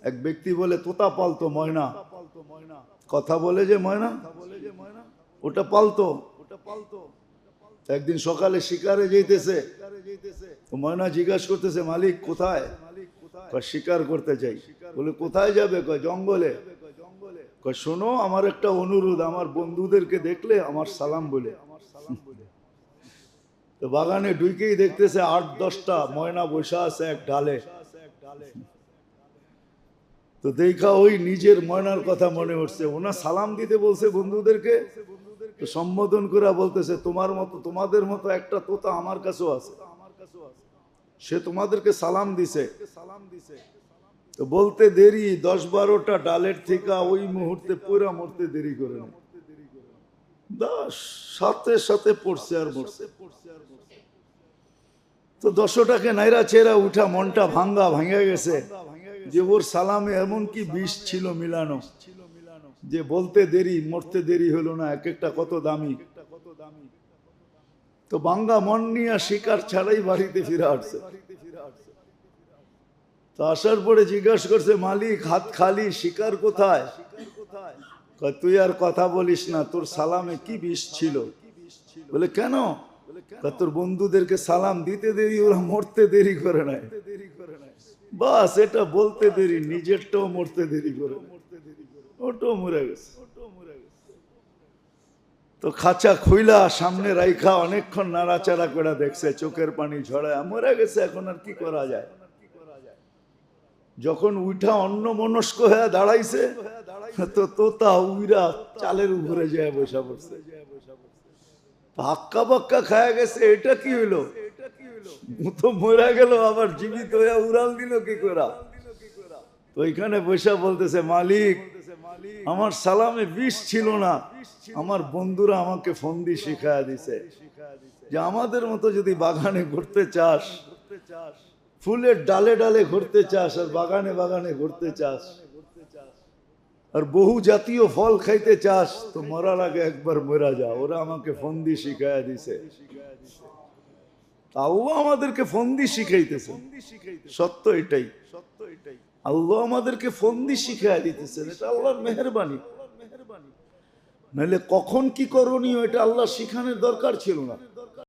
এক ব্যক্তি বলে তোতা পালতো, ময়না কথা বলে যে ময়না, ওটা পালতো। একদিন সকালে শিকারে যেতেছে, ময়না জিজ্ঞাসা করতেছে মালিক কোথায়? শিকার করতে চাই। বলে কোথায় যাবে? কয় জঙ্গলে। কয় শোনো, আমার একটা অনুরোধ, আমার বন্ধুদেরকে দেখলে আমার সালাম বলে। তো বাগানে ঢুকেই দেখতেছে 8-10টা ময়না বসা আছে এক ডালে। তো দেখা ওই নিজের ময়নার কথা মনে হচ্ছে, ওনা সালাম দিতে বলছে বন্ধুদেরকে, তো সম্বোধন করে বলতেছে তোমার মতো, তোমাদের মতো একটা তোতা আমার কাছেও আছে, সে তোমাদেরকে সালাম দিছে। তো বলতে দেরি, 10-12টা ডালের থেকে ওই মুহূর্তে পুরা মরতে দেরি করে না, সাথে সাথে পড়ছে আর মরছে। তো 10টাকে নাইরা চেরা উঠা, মনটা ভাঙ্গা গেছে যে ওর সালামে এমন কি বিষ ছিল মিলানো, যে বলতে দেরি মরতে দেরি হলো না, এক একটা কত দামি। তো ভাঙ্গা মন নিয়ে শিকার ছাড়াই বাড়িতে ফিরে আসছে। তো আসার পরে জিজ্ঞাসা করছে মালিক হাত খালি, শিকার কোথায়? তুই আর কথা বলিস না, তোর সালামে কি বিষ ছিল? বলে কেন? তোর বন্ধুদেরকে সালাম দিতে দেরি, ওরা মরতে দেরি করে নাই, বাস এটা বলতে দেরি, নিজেরটাও মরতে দেরি করে, ওটাও মরে গেছে। তো খাঁচা খুইলা সামনে রাইখা অনেকক্ষণ নাড়াচাড়া করে দেখছে, চোখের পানি ঝরায়, মরে গেছে, এখন আর কি করা যায়। যখন উঠা অন্য মনস্ক হয়ে দাঁড়াইছে, তো তোতা উইরা চালের উপরে যায় বসা পড়ছে, হাক্কা বাক্কা খায়া গেছে। এটা কি হইলো? তো মরা গেল, আবার জীবিত হয়ে উড়াল দিল কি করা? তো ওইখানে বসা বলতেছে মালিক আমার সালামে বিষ ছিল না, আমার বন্ধুরা আমাকে ফন্দি শিখায়া দিছে যে আমাদের মতো যদি বাগানে ঘুরতে চাস, ফুলের ডালে ডালে ঘুরতে চাস, আর বাগানে বাগানে ঘুরতে চাস, আর বহু জাতীয় ফল খাইতে চাস, তো মরার আগে একবার মরা যা। ওরা আমাকে ফন্দি শিখায়া দিছে, আল্লাহ আমাদেরকে ফন্দি শিখাইতেছে। সত্য এটাই, আল্লাহ আমাদেরকে ফন্দি শিখাইয়া দিতেছেন, এটা আল্লাহর মেহেরবানি। নাহলে কখন কি করণীয় এটা আল্লাহ শিখানোর দরকার ছিল না।